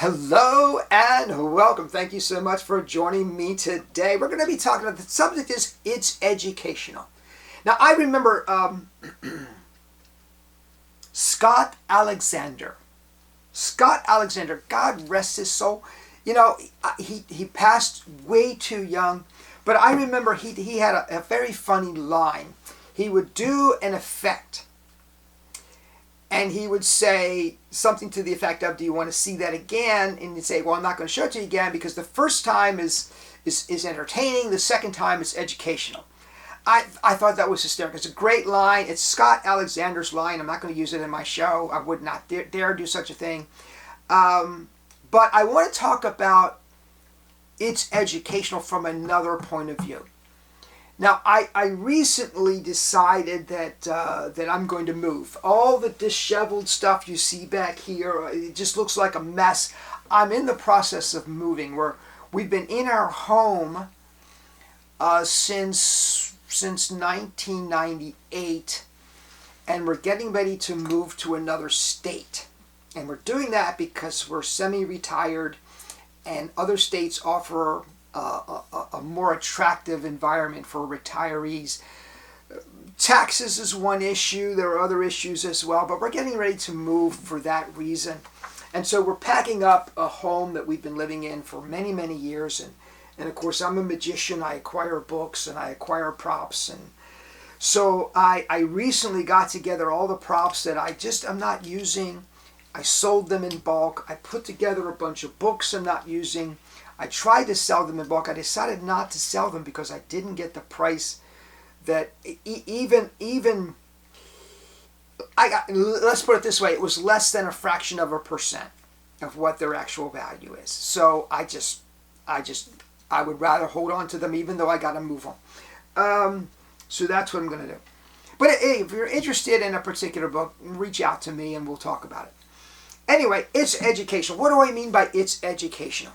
Hello and welcome. Thank you so much for joining me today. We're going to be talking about the subject is it's educational. Now I remember Scott Alexander. Scott Alexander, God rest his soul. You know, he passed way too young, but I remember he had a very funny line. He would do an effect. And he would say something to the effect of, do you want to see that again? And he'd say, well, I'm not going to show it to you again because the first time is entertaining. The second time is educational. I thought that was hysterical. It's a great line. It's Scott Alexander's line. I'm not going to use it in my show. I would not dare do such a thing. But I want to talk about it's educational from another point of view. Now, I recently decided that I'm going to move. All the disheveled stuff you see back here, it just looks like a mess. I'm in the process of moving. We've been in our home since 1998, and we're getting ready to move to another state. And we're doing that because we're semi-retired, and other states offer a more attractive environment for retirees. Taxes is one issue. There are other issues as well, but we're getting ready to move for that reason. And so we're packing up a home that we've been living in for many, many years. And of course, I'm a magician. I acquire books and I acquire props. And so I recently got together all the props that I'm not using. I sold them in bulk. I put together a bunch of books I'm not using. I tried to sell them in bulk. I decided not to sell them because I didn't get the price that let's put it this way, it was less than a fraction of a percent of what their actual value is. So I would rather hold on to them even though I got to move on. So that's what I'm going to do. But hey, if you're interested in a particular book, reach out to me and we'll talk about it. Anyway, it's educational. What do I mean by it's educational?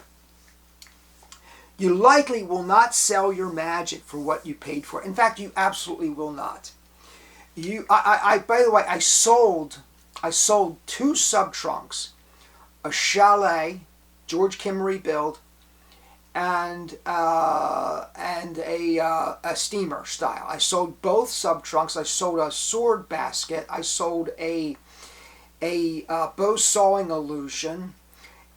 You likely will not sell your magic for what you paid for. In fact, you absolutely will not. By the way, I sold 2 sub-trunks, a Chalet, George Kim rebuild, and a steamer style. I sold both sub-trunks. I sold a sword basket. I sold a bow sawing illusion,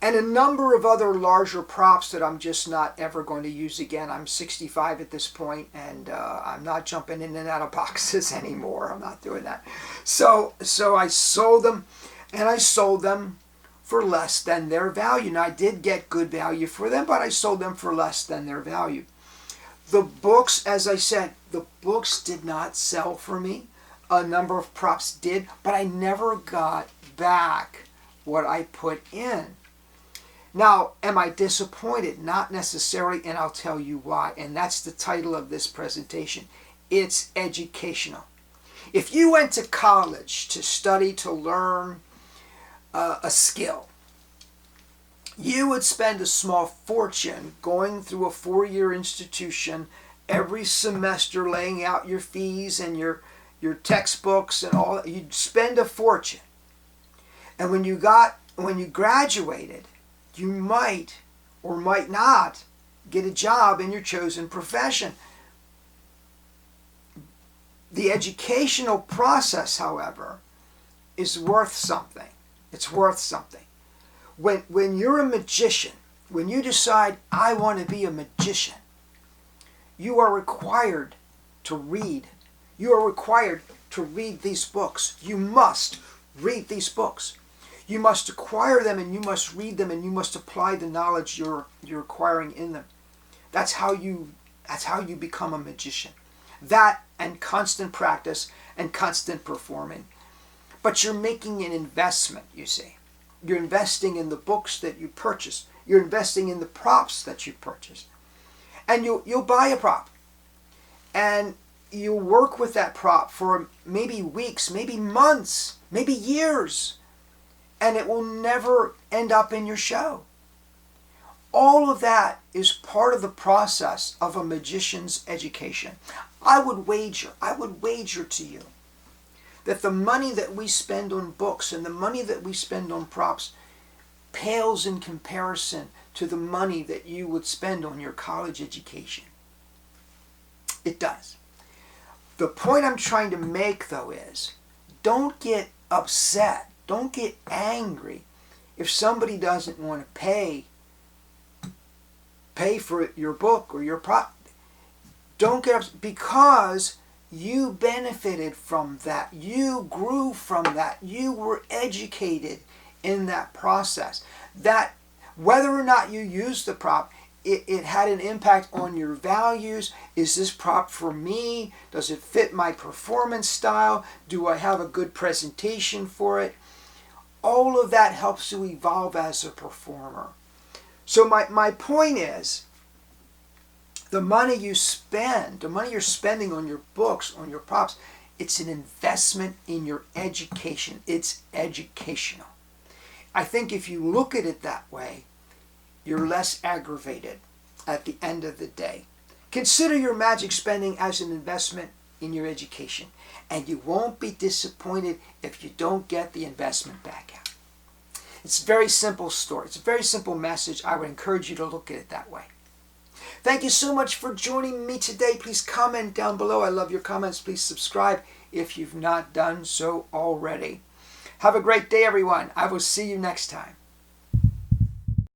and a number of other larger props that I'm just not ever going to use again. I'm 65 at this point, and I'm not jumping in and out of boxes anymore. I'm not doing that. So I sold them, and I sold them for less than their value. Now, I did get good value for them, but I sold them for less than their value. The books, as I said, the books did not sell for me. A number of props did, but I never got back what I put in. Now, am I disappointed? Not necessarily, and I'll tell you why. And that's the title of this presentation. It's educational. If you went to college to study, to learn a skill, you would spend a small fortune going through a 4-year institution every semester, laying out your fees and your textbooks and all that. You'd spend a fortune. And when you graduated, you might or might not get a job in your chosen profession. The educational process, however, is worth something. It's worth something. When you're a magician, when you decide, I want to be a magician, you are required to read. You are required to read these books. You must read these books. You must acquire them, and you must read them, and you must apply the knowledge you're acquiring in them. That's how you become a magician. That and constant practice and constant performing. But you're making an investment, you see. You're investing in the books that you purchase. You're investing in the props that you purchase. And you'll buy a prop. And you work with that prop for maybe weeks, maybe months, maybe years. And it will never end up in your show. All of that is part of the process of a magician's education. I would wager to you that the money that we spend on books and the money that we spend on props pales in comparison to the money that you would spend on your college education. It does. The point I'm trying to make, though, is don't get upset. Don't get angry if somebody doesn't want to pay for your book or your product. Don't get upset because you benefited from that. You grew from that. You were educated in that process. That whether or not you used the prop, it had an impact on your values. Is this prop for me? Does it fit my performance style? Do I have a good presentation for it? All of that helps you evolve as a performer. So my point is, the money you spend, the money you're spending on your books, on your props, it's an investment in your education. It's educational. I think if you look at it that way, you're less aggravated at the end of the day. Consider your magic spending as an investment in your education, and you won't be disappointed if you don't get the investment back out. It's a very simple story. It's a very simple message. I would encourage you to look at it that way. Thank you so much for joining me today. Please comment down below. I love your comments. Please subscribe if you've not done so already. Have a great day, everyone. I will see you next time.